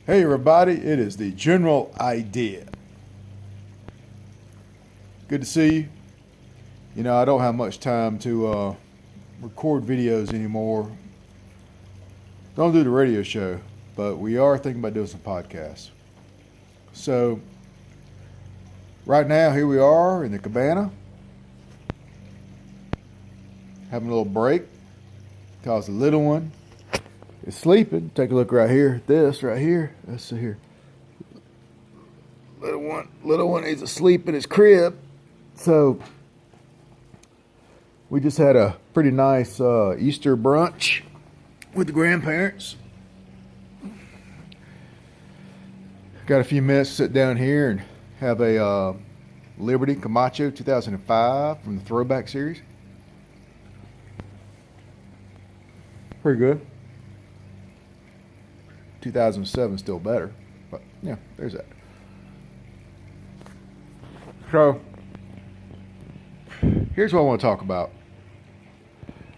Hey everybody, it is the General Idea. Good to see you. I don't have much time to record videos anymore. Don't do the radio show, but we are thinking about doing some podcasts. So, right now, here we are in the cabana, having a little break, because the little one is sleeping. Take a look right here. This right here. Let's see here. Little one is asleep in his crib. So we just had a pretty nice Easter brunch with the grandparents. Got a few minutes to sit down here and have a Liberty Camacho 2005 from the Throwback Series. Pretty good. 2007 still better, but yeah, there's that. So, here's what I want to talk about.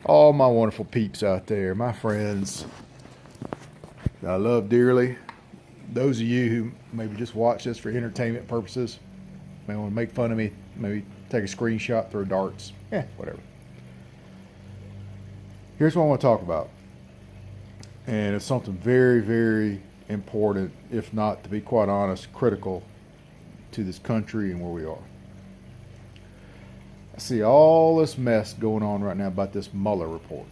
All my wonderful peeps out there, my friends that I love dearly. Those of you who maybe just watch this for entertainment purposes, may want to make fun of me, maybe take a screenshot, throw darts, whatever. Here's what I want to talk about. And it's something very, very important, if not, to be quite honest, critical to this country and where we are. I see all this mess going on right now about this Mueller report.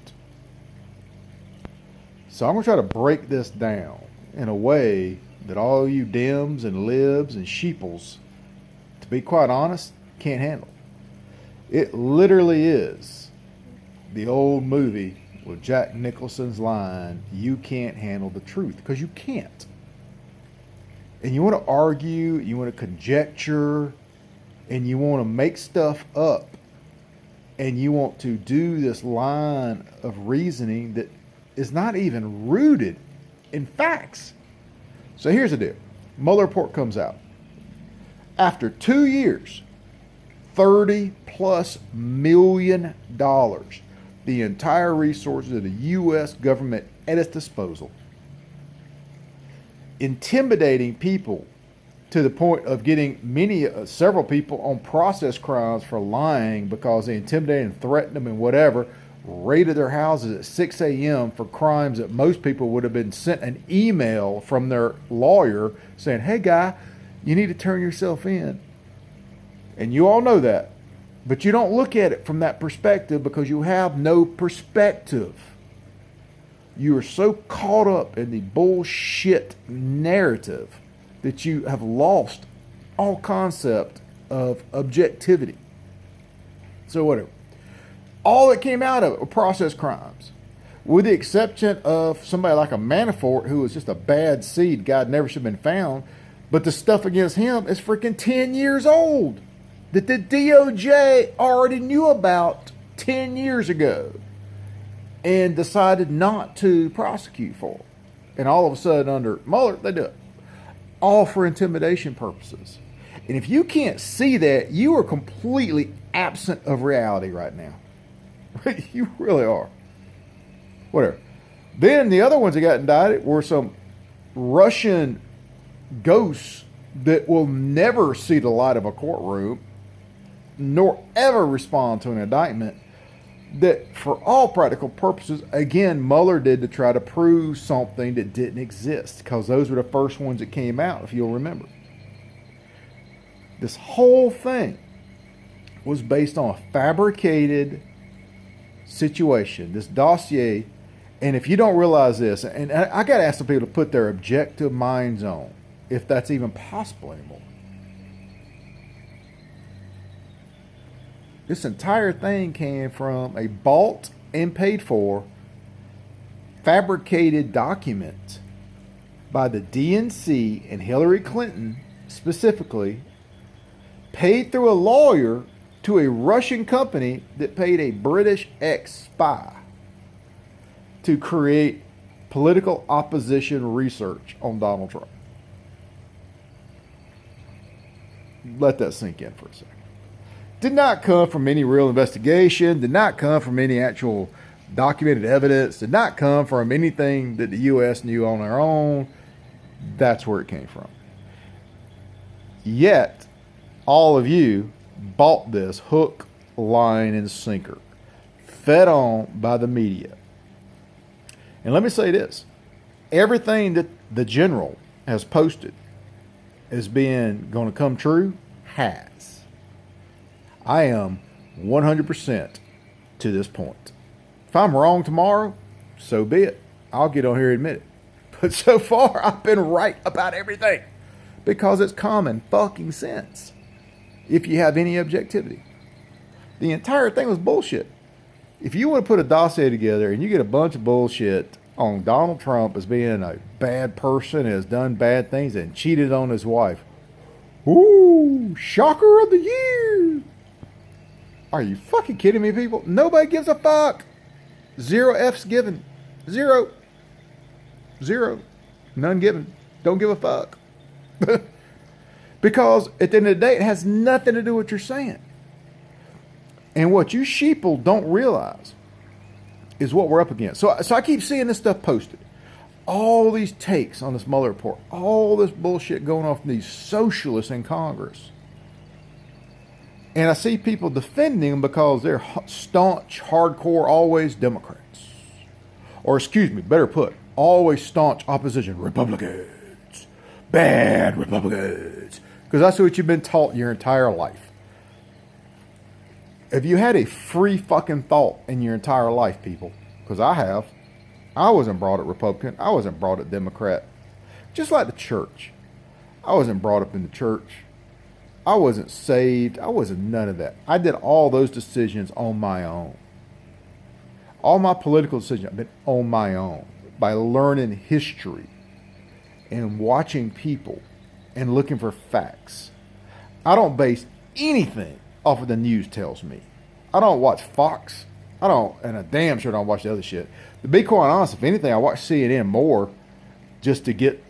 So I'm going to try to break this down in a way that all you Dems and libs and sheeples, to be quite honest, can't handle. It literally is the old movie with Jack Nicholson's line, "You can't handle the truth," because you can't. And you want to argue, you want to conjecture, and you want to make stuff up, and you want to do this line of reasoning that is not even rooted in facts. So here's the deal. Mueller report comes out. After 2 years, $30+ million, the entire resources of the U.S. government at its disposal, intimidating people to the point of getting several people on process crimes for lying because they intimidated and threatened them and whatever, raided their houses at 6 a.m. for crimes that most people would have been sent an email from their lawyer saying, "Hey guy, you need to turn yourself in." And you all know that. But you don't look at it from that perspective because you have no perspective. You are so caught up in the bullshit narrative that you have lost all concept of objectivity. So whatever. All that came out of it were process crimes. With the exception of somebody like a Manafort, who was just a bad seed, God never should have been found. But the stuff against him is freaking 10 years old, that the DOJ already knew about 10 years ago and decided not to prosecute for. And all of a sudden under Mueller, they do it. All for intimidation purposes. And if you can't see that, you are completely absent of reality right now. You really are. Whatever. Then the other ones that got indicted were some Russian ghosts that will never see the light of a courtroom, nor ever respond to an indictment, that for all practical purposes, again, Mueller did to try to prove something that didn't exist, because those were the first ones that came out, if you'll remember. This whole thing was based on a fabricated situation, this dossier. And if you don't realize this, and I got to ask some people to put their objective minds on, if that's even possible anymore. This entire thing came from a bought and paid for fabricated document by the DNC and Hillary Clinton specifically, paid through a lawyer to a Russian company that paid a British ex-spy to create political opposition research on Donald Trump. Let that sink in for a second. Did not come from any real investigation, did not come from any actual documented evidence, did not come from anything that the U.S. knew on their own. That's where it came from. Yet, all of you bought this hook, line, and sinker, fed on by the media. And let me say this. Everything that the general has posted as being going to come true has. I am 100% to this point. If I'm wrong tomorrow, so be it. I'll get on here and admit it. But so far, I've been right about everything because it's common fucking sense if you have any objectivity. The entire thing was bullshit. If you want to put a dossier together and you get a bunch of bullshit on Donald Trump as being a bad person, has done bad things, and cheated on his wife, ooh, shocker of the year. Are you fucking kidding me, people? Nobody gives a fuck. 0 F's given. 0. 0. None given. Don't give a fuck. Because at the end of the day, it has nothing to do with what you're saying. And what you sheeple don't realize is what we're up against. So I keep seeing this stuff posted. All these takes on this Mueller report. All this bullshit going off from these socialists in Congress. And I see people defending them because they're staunch, hardcore, always Democrats. Or excuse me, better put, always staunch opposition Republicans. Bad Republicans. Because that's what you've been taught your entire life. If you had a free fucking thought in your entire life, people, because I have, I wasn't brought up Republican. I wasn't brought up Democrat. Just like the church. I wasn't brought up in the church. I wasn't saved. I wasn't none of that. I did all those decisions on my own. All my political decisions have been on my own by learning history and watching people and looking for facts. I don't base anything off of the news tells me. I don't watch Fox. I don't, and I damn sure don't watch the other shit. To be quite honest, if anything, I watch CNN more just to get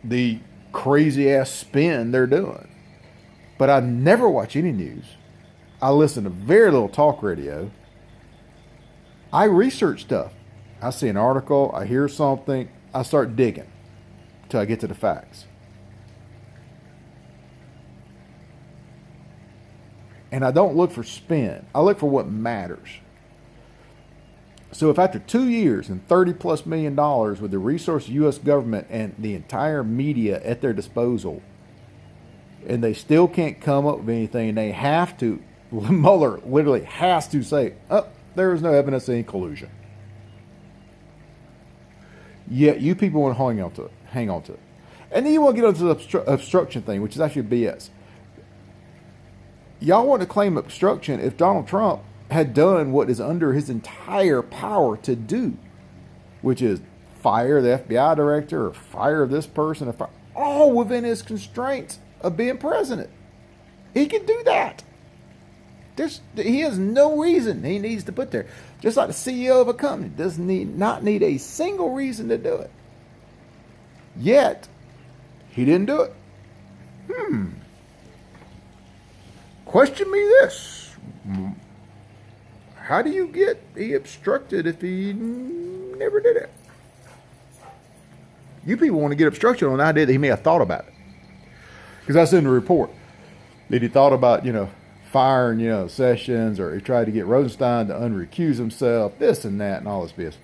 the crazy ass spin they're doing. But I never watch any news. I listen to very little talk radio. I research stuff. I see an article, I hear something, I start digging until I get to the facts. And I don't look for spin. I look for what matters. So if after 2 years and $30+ million with the resources of the U.S. government and the entire media at their disposal, and they still can't come up with anything, and they have to, Mueller literally has to say, oh, there is no evidence of any collusion. Yet you people want to hang on to it. And then you want to get onto the obstruction thing, which is actually BS. Y'all want to claim obstruction if Donald Trump had done what is under his entire power to do, which is fire the FBI director or fire this person, all within his constraints of being president. He can do that. He has no reason he needs to put there. Just like the CEO of a company does not need a single reason to do it. Yet, he didn't do it. Question me this. How do you get he obstructed if he never did it? You people want to get obstruction on the idea that he may have thought about it. Because that's in the report. That he thought about, firing, Sessions, or he tried to get Rosenstein to unrecuse himself, this and that, and all this BS.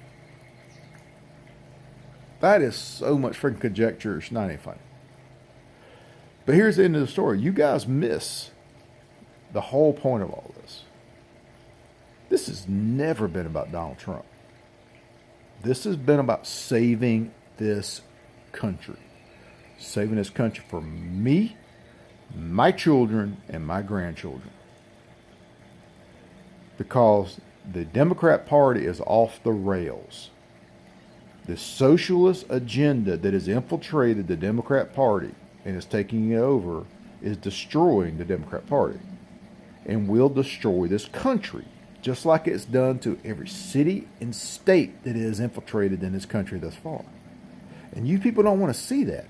That is so much freaking conjecture, it's not any funny. But here's the end of the story. You guys miss the whole point of all this. This has never been about Donald Trump. This has been about saving this country. Saving this country for me, my children, and my grandchildren. Because the Democrat Party is off the rails. The socialist agenda that has infiltrated the Democrat Party and is taking it over is destroying the Democrat Party. And will destroy this country, just like it's done to every city and state that is infiltrated in this country thus far. And you people don't want to see that.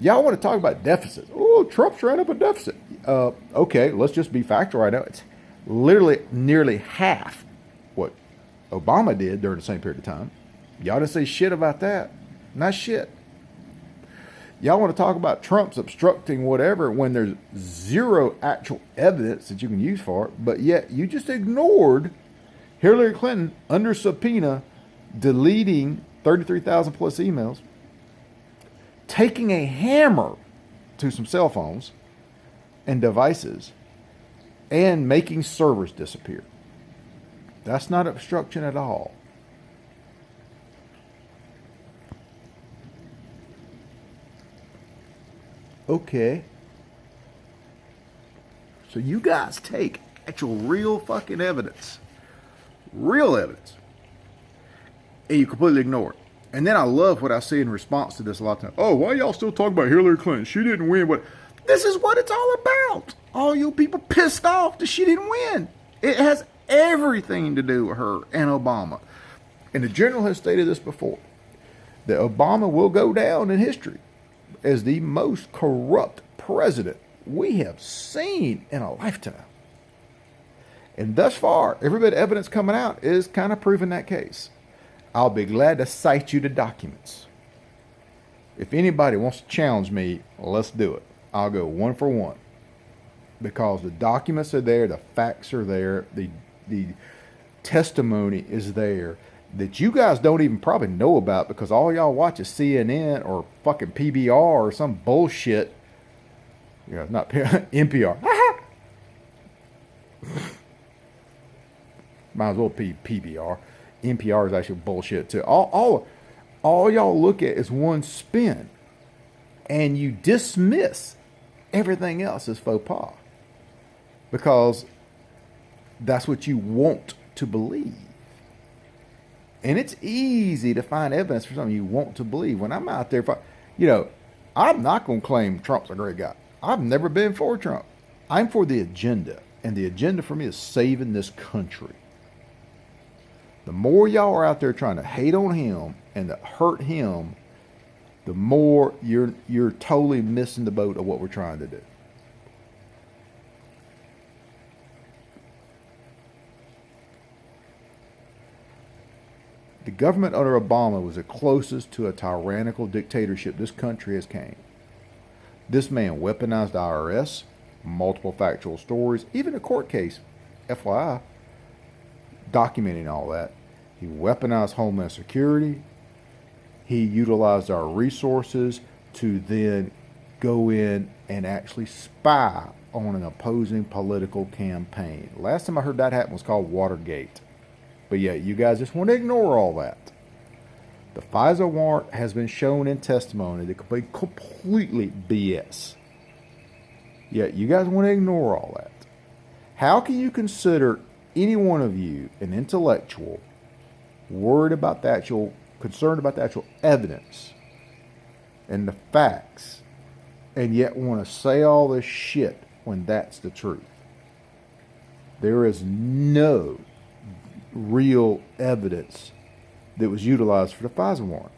Y'all want to talk about deficits. Oh, Trump's ran up a deficit. Okay, let's just be factual right now. It's literally nearly half what Obama did during the same period of time. Y'all didn't say shit about that. Not shit. Y'all want to talk about Trump's obstructing whatever when there's zero actual evidence that you can use for it, but yet you just ignored Hillary Clinton under subpoena, deleting 33,000 plus emails, taking a hammer to some cell phones and devices, and making servers disappear. That's not obstruction at all. Okay. So you guys take actual real fucking evidence, and you completely ignore it. And then I love what I see in response to this a lot of times. Oh, why y'all still talking about Hillary Clinton? She didn't win. What? This is what it's all about. All you people pissed off that she didn't win. It has everything to do with her and Obama. And the general has stated this before, that Obama will go down in history as the most corrupt president we have seen in a lifetime. And thus far, every bit of evidence coming out is kind of proving that case. I'll be glad to cite you the documents. If anybody wants to challenge me, let's do it. I'll go one for one. Because the documents are there, the facts are there, the testimony is there that you guys don't even probably know about because all y'all watch is CNN or fucking PBR or some bullshit. You know, not NPR. Might as well be PBR. NPR is actually bullshit too. All y'all look at is one spin, and you dismiss everything else as faux pas because that's what you want to believe. And it's easy to find evidence for something you want to believe. When I'm out there, I'm not going to claim Trump's a great guy. I've never been for Trump. I'm for the agenda, and the agenda for me is saving this country. The more y'all are out there trying to hate on him and to hurt him, the more you're totally missing the boat of what we're trying to do. The government under Obama was the closest to a tyrannical dictatorship this country has came. This man weaponized the IRS, multiple factual stories, even a court case, FYI, documenting all that. He weaponized Homeland Security. He utilized our resources to then go in and actually spy on an opposing political campaign. Last time I heard that happen was called Watergate. But yeah, you guys just want to ignore all that. The FISA warrant has been shown in testimony to be completely BS. Yet you guys want to ignore all that. How can you consider any one of you an intellectual, concerned about the actual evidence and the facts, and yet want to say all this shit when that's the truth? There is no real evidence that was utilized for the FISA warrant.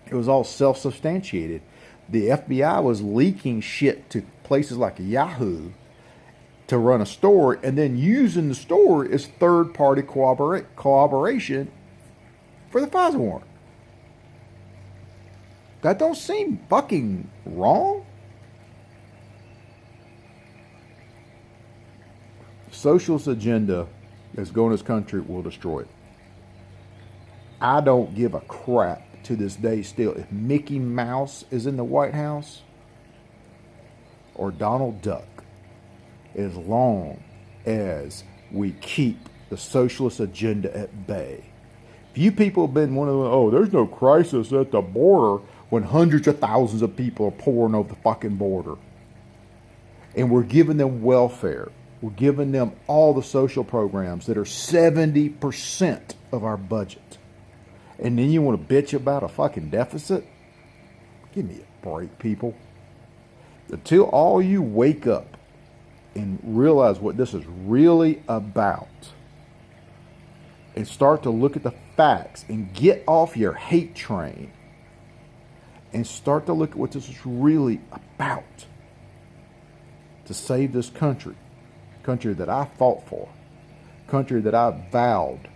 It was all self-substantiated. The FBI was leaking shit to places like Yahoo to run a story and then using the story as third-party corroboration for the FISA warrant. That don't seem fucking wrong. The socialist agenda that's going this country will destroy it. I don't give a crap to this day still if Mickey Mouse is in the White House or Donald Duck, as long as we keep the socialist agenda at bay. If you people have been one of the, there's no crisis at the border when hundreds of thousands of people are pouring over the fucking border. And we're giving them welfare. We're giving them all the social programs that are 70% of our budget. And then you want to bitch about a fucking deficit? Give me a break, people. Until all you wake up and realize what this is really about and start to look at the facts and get off your hate train and start to look at what this is really about to save this country that I fought for, country that I vowed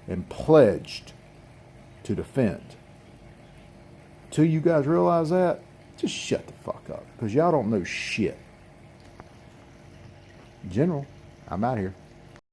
and pledged to defend. Until you guys realize that, Just shut the fuck up, because y'all don't know shit. General, I'm out here.